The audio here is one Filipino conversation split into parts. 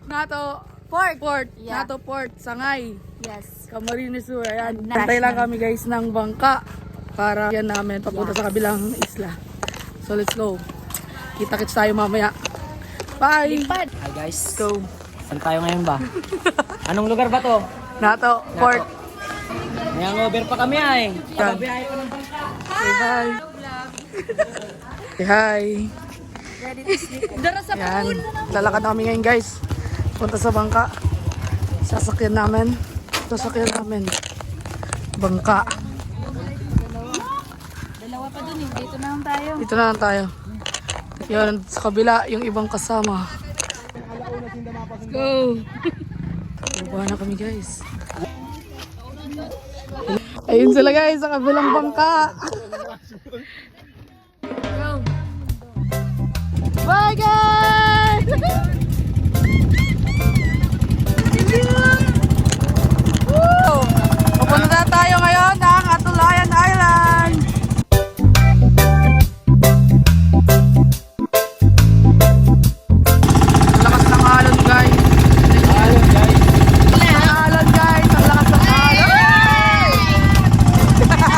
Nato Port. Yeah. Nato Port, Sangay. Yes. Camarines Sur. Ayan. National. Pantay lang kami guys ng bangka para yan namin papunta sa kabilang isla. So let's go. Kita-kits tayo mamaya. Bye! Lipad. Hi guys, Go. saan tayo ngayon ba? Anong lugar ba to? Nato Port. May hangover pa kami ay. Kababiyahe pa ng bangka. Say hi. Say hi. Ready to sleep. Dara sa Yan. pool. Lalakad na kami ngayon guys. Punta sa bangka. Sasakyan namin. Bangka. Dalawa pa dun eh. Dito na lang tayo. Dito na lang tayo. Yun, sa kabila, yung ibang kasama. Let's go! Baba na kami guys. Ayun sila guys, sa kabilang bangka. Go! Bye guys! Woo! Pupunta tayo ngayon ng Atulayan Island. Lakas ng alon guys. Ayun guys. Alon guys, ang lakas ng alon. Ito na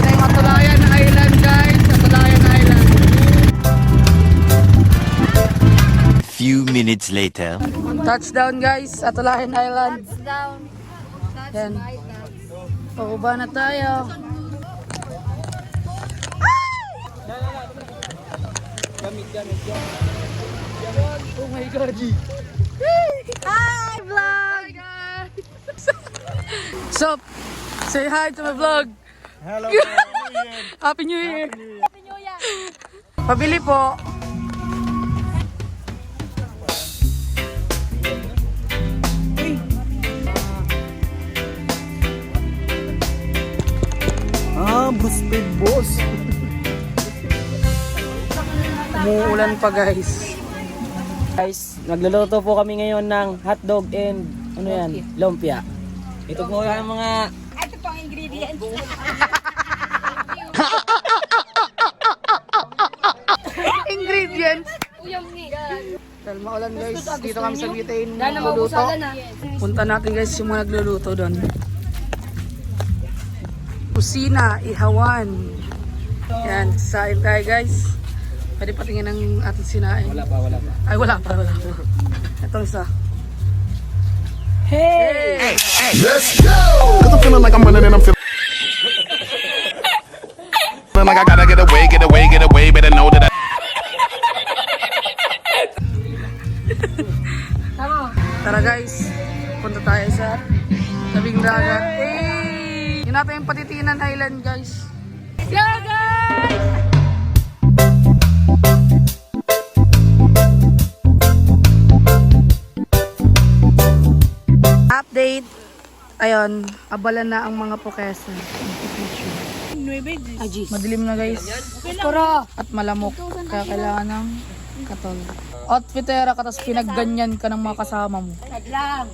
yung Atulayan Island guys. Atulayan Island. Few minutes later. Touchdown guys, Atulayan Island. That's down. That's Yan. my dance. Pababa na tayo. Oh my God. Hi, vlog! Sup? Say hi to my vlog. Hello, Happy New Year. Happy New Year! Pabili po. Bruce Speed boss. Umuulan pa guys. Guys, nagluluto po kami ngayon ng hotdog and ano yan? Lumpia. Ito po yung mga Ito pang ingredients. Ingredients. Uyang ni. Dahil maulan guys, dito kami sa Gitain Dahil na nagluluto. maubusagan na. Punta natin guys yung mga nagluluto doon. Kusina, Ihawan. Yan, sain tayo guys. Pwede patingin ng ating sinain. wala pa. Ay, wala pa. Itong isa. Hey! Let's go! Cause I'm feeling like I'm running and I'm feeling like I gotta get away, better know that I Tara guys, punta tayo sa tabing dagat. Hey! Yun natin yung Patitinan Island guys. Go, guys! Update. Ayun, abala na ang mga Pokesa. Madilim na guys. At malamok. Kaya kailangan ng katol. Outfitera ka, tapos pinagganyan ka ng mga kasama mo. Taglang.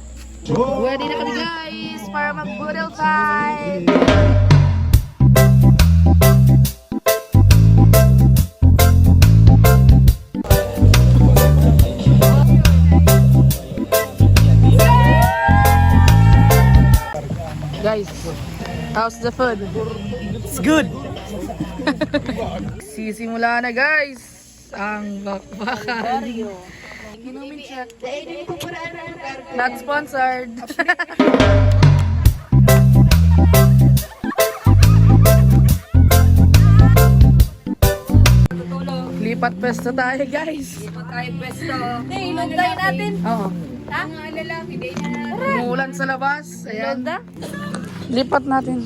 Ready na kami guys para mag-budel time! Guys, how's the food? It's good! Sisimula na guys ang bakbakan. Not sponsored. Lipat pesto tayo guys. Tayo pwesto. Hey, ilunday natin. Oo. Ha? Ang alala, hindi niya. Umuulan sa labas. Ayan. Ilunda? Lipat natin.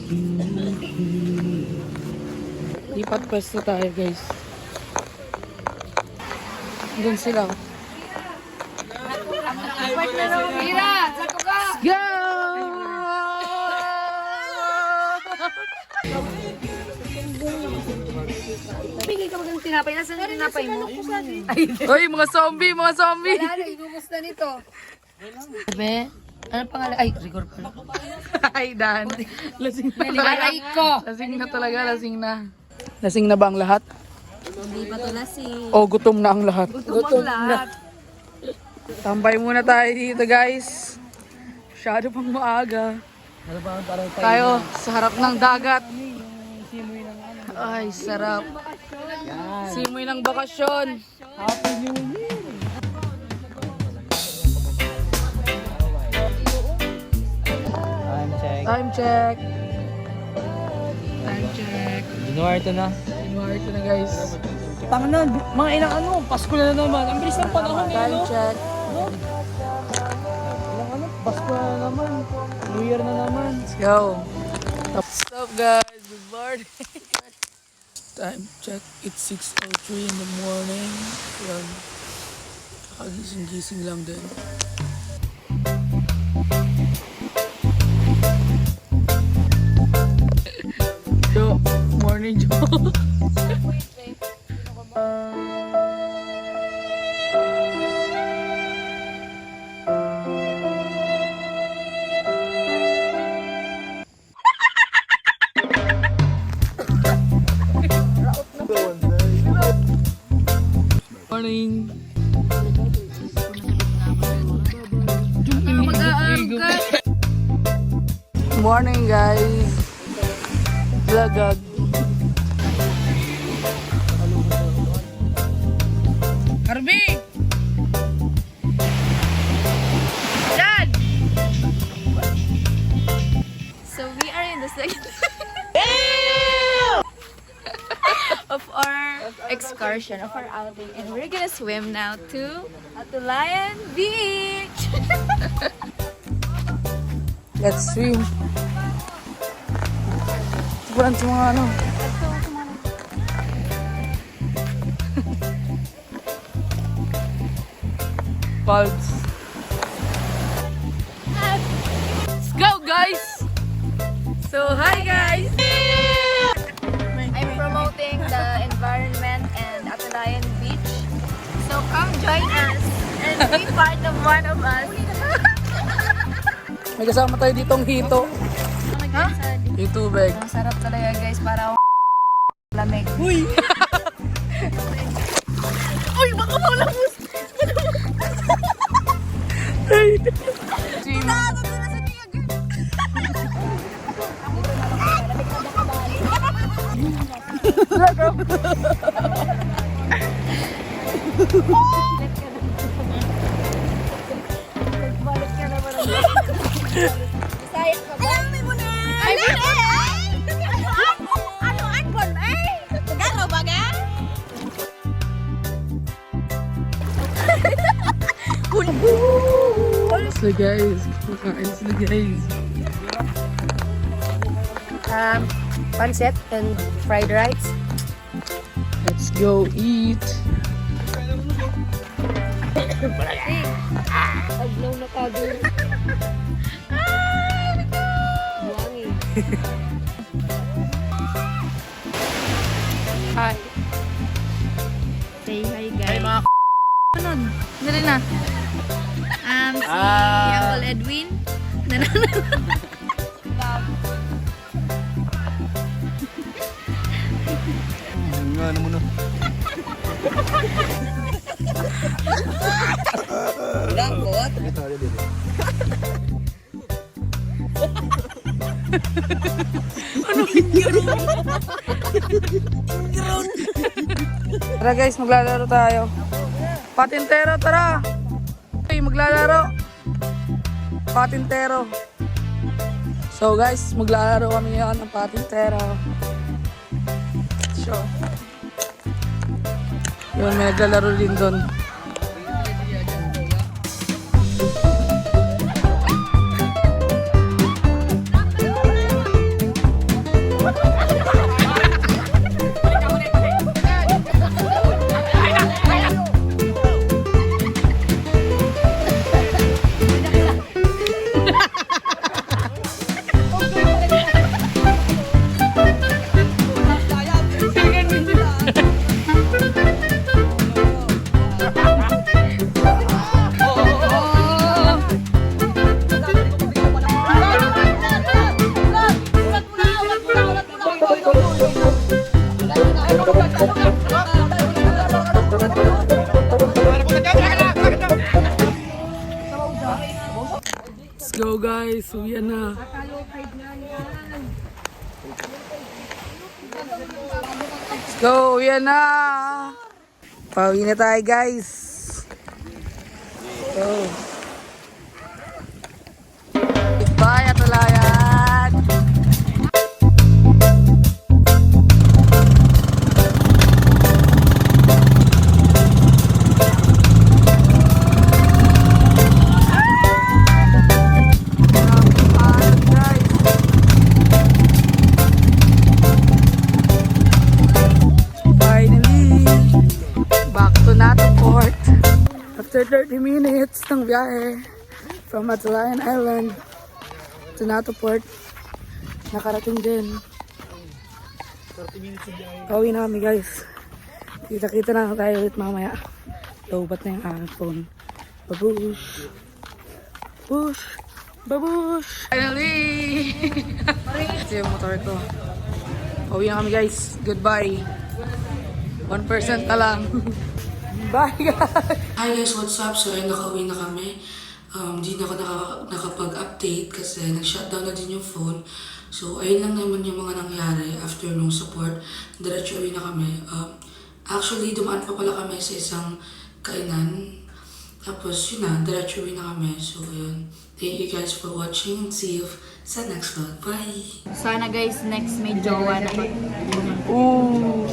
Lipat pwesto tayo guys. Doon sila. Mira, sako ka. Go! Bigay ka magang tinapay. Nasaan yung tinapay mo? Hoy, mga zombie, mga zombie. Wala na, inubos na nito. Sabi, ano pangalan? Ay, Rigor pala. Ay, Dan. Lasing na talaga. Aray ko. Lasing na talaga, lasing na. Lasing na ba ang lahat? Hindi pa to lasing. O gutom na ang lahat? Gutom ang lahat. Tambay muna tayo dito guys. Masyado pang maaga. Ano ba ang parang Tayo sa harap ng dagat. Ay, sarap. Simoy ng bakasyon. Happy New Year! Time check. Time check. Time check. January to na. January to na guys. Tama na, mga ilang ano, Pasko na naman. Ang bilis ng panahon eh, Time no? check. Ilang ano, Pasko na naman. New Year na naman. Let's go. What's up guys? Good morning. Time check. It's 6:03 in the morning. Yan. Kakagising-gising lang din. Jo, morning Jo. Morning. Morning guys. Vlogag. Harvey! Dad! So we are in the second of our excursion, of our outing, and we're gonna swim now to Atulayan Beach. Let's swim. Tukuran sa mga ano. Pulse. Let's go guys! So hi guys! I'm promoting the environment and Atulayan Beach. So come join us and be part of one of us. May kasama tayo ditong hito. Ha? Yung tubig. Ang sarap talaga guys, para lamig. Uy! Uy! Baka maulabos! Swim. So guys, kumakain sila guys. Pancit and fried rice. Let's go eat. Aglaw na kado. Buwangi. Hi. Say hi guys. Mga Sunod. Dali na. Si Uncle Edwin. Ano mo na? Tara guys, maglalaro tayo. Patintero, tara! Okay, maglalaro. Patintero. So guys, maglalaro kami ngayon ng patintero. So, yun, may naglalaro din doon. guys. Uwi na. Let's go. Uwi na. Pauwi na tayo guys. Go. Goodbye Atulayan. Finally, back to Nato Port. After 30 minutes ng biyahe from Atulayan Island to Nato Port, nakarating din. 30 minutes ng biyahe. Pauwi na kami guys. Kita-kita na tayo ulit mamaya. Lobat na yung aking phone. Babush! Bush! Babush! Finally! Ito yung motor ko. Pauwi na kami guys. Goodbye. 1% na lang. Bye guys! Hi guys, what's up? So ayun, nakauwi na kami. Di na ako nakapag-update kasi nag-shutdown na din yung phone. So ayun lang naman yung mga nangyari after nung support. Diretso uwi na kami. Actually, dumaan pa pala kami sa isang kainan. Tapos yun na, diretso uwi na kami. So ayun. Thank you guys for watching. See you sa next vlog. Bye! Sana guys, next may jowa na. Ooh!